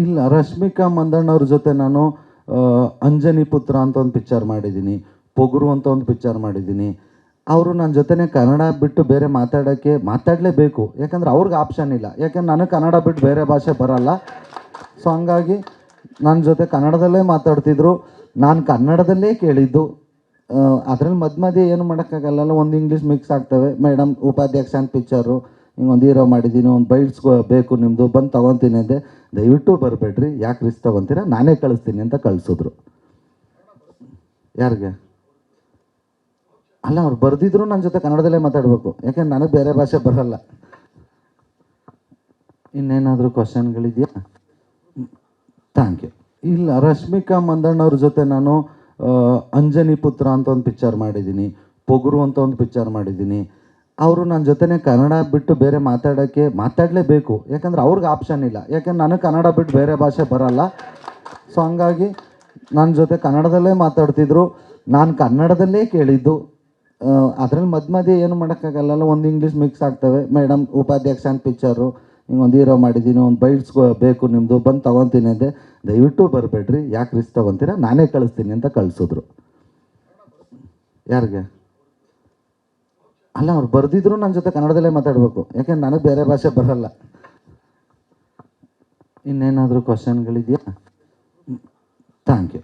ಇಲ್ಲ, ರಶ್ಮಿಕಾ ಮಂದಣ್ಣವ್ರ ಜೊತೆ ನಾನು ಅಂಜನಿ ಪುತ್ರ ಅಂತ ಒಂದು ಪಿಕ್ಚರ್ ಮಾಡಿದ್ದೀನಿ, ಪೊಗರು ಅಂತ ಒಂದು ಪಿಕ್ಚರ್ ಮಾಡಿದ್ದೀನಿ. ಅವರು ನನ್ನ ಜೊತೆನೇ ಕನ್ನಡ ಬಿಟ್ಟು ಬೇರೆ ಮಾತಾಡಲೇಬೇಕು, ಯಾಕಂದ್ರೆ ಅವ್ರಿಗೆ ಆಪ್ಷನ್ ಇಲ್ಲ. ಯಾಕೆಂದ್ರೆ ನನಗೆ ಕನ್ನಡ ಬಿಟ್ಟು ಬೇರೆ ಭಾಷೆ ಬರಲ್ಲ. ಸೊ ಹಂಗಾಗಿ ನನ್ನ ಜೊತೆ ಕನ್ನಡದಲ್ಲೇ ಮಾತಾಡ್ತಿದ್ರು, ನಾನು ಕನ್ನಡದಲ್ಲೇ ಕೇಳಿದ್ದು. ಅದರಲ್ಲಿ ಮಧ್ಯೆ ಏನು ಮಾಡೋಕ್ಕಾಗಲ್ಲ, ಒಂದು ಇಂಗ್ಲೀಷ್ ಮಿಕ್ಸ್ ಆಗ್ತವೆ. ಮೇಡಮ್ ಉಪಾಧ್ಯಕ್ಷ ಅಂತ ಪಿಕ್ಚರು, ಹಿಂಗೊಂದು ಹೀರೋ ಮಾಡಿದ್ದೀನಿ, ಒಂದು ಬೈಟ್ಸ್ ಬೇಕು ನಿಮ್ಮದು, ಬಂದು ತೊಗೊತೀನಿ ಅಂದೆ. ದಯವಿಟ್ಟು ಬರಬೇಡ್ರಿ, ಯಾಕೆ ರಿಸ್ಕ್ ತೊಗೊತೀರಾ, ನಾನೇ ಕಳಿಸ್ತೀನಿ ಅಂತ ಕಳಿಸಿದ್ರು. ಯಾರಿಗೆ ಅಲ್ಲ, ಅವ್ರು ಬರೆದಿದ್ರು ನನ್ನ ಜೊತೆ ಕನ್ನಡದಲ್ಲೇ ಮಾತಾಡಬೇಕು, ಯಾಕೆಂದ್ರೆ ನನಗೆ ಬೇರೆ ಭಾಷೆ ಬರಲ್ಲ. ಇನ್ನೇನಾದರೂ ಕ್ವಶನ್ಗಳಿದೆಯಾ? Thank you. ಇಲ್ಲ, ರಶ್ಮಿಕಾ ಮಂದಣ್ಣವ್ರ ಜೊತೆ ನಾನು ಅಂಜನಿ ಪುತ್ರ ಅಂತ ಒಂದು ಪಿಕ್ಚರ್ ಮಾಡಿದ್ದೀನಿ, ಪೊಗರು ಅಂತ ಒಂದು ಪಿಕ್ಚರ್ ಮಾಡಿದ್ದೀನಿ. ಅವರು ನನ್ನ ಜೊತೆನೇ ಕನ್ನಡ ಬಿಟ್ಟು ಬೇರೆ ಮಾತಾಡಲೇಬೇಕು, ಯಾಕಂದ್ರೆ ಅವ್ರಿಗೆ ಆಪ್ಷನ್ ಇಲ್ಲ. ಯಾಕೆಂದ್ರೆ ನನಗೆ ಕನ್ನಡ ಬಿಟ್ಟು ಬೇರೆ ಭಾಷೆ ಬರಲ್ಲ. ಸೊ ಹಂಗಾಗಿ ನನ್ನ ಜೊತೆ ಕನ್ನಡದಲ್ಲೇ ಮಾತಾಡ್ತಿದ್ರು, ನಾನು ಕನ್ನಡದಲ್ಲೇ ಕೇಳಿದ್ದು. ಅದರಲ್ಲಿ ಮಧ್ಯೆ ಏನು ಮಾಡೋಕ್ಕಾಗಲ್ಲ, ಒಂದು ಇಂಗ್ಲೀಷ್ ಮಿಕ್ಸ್ ಆಗ್ತವೆ. ಮೇಡಮ್ ಉಪಾಧ್ಯಕ್ಷ ಅಂತ ಪಿಕ್ಚರು, ಹಿಂಗೊಂದು ಹೀರೋ ಮಾಡಿದ್ದೀನಿ, ಒಂದು ಬೈಟ್ಸ್ ಬೇಕು ನಿಮ್ಮದು, ಬಂದು ತೊಗೊತೀನಿ ಅಂದೆ. ದಯವಿಟ್ಟು ಬರಬೇಡ್ರಿ, ಯಾಕೆ ರಿಸ್ಕ್ ತೊಗೊತೀರಾ, ನಾನೇ ಕಳಿಸ್ತೀನಿ ಅಂತ ಕಳಿಸಿದ್ರು. ಯಾರಿಗೆ ಅಲ್ಲ, ಅವ್ರು ಬರೆದಿದ್ರು ನನ್ನ ಜೊತೆ ಕನ್ನಡದಲ್ಲೇ ಮಾತಾಡಬೇಕು, ಯಾಕೆಂದ್ರೆ ನನಗೆ ಬೇರೆ ಭಾಷೆ ಬರಲ್ಲ. ಇನ್ನೇನಾದರೂ ಕ್ವಶನ್ಗಳಿದೆಯಾ? Thank you.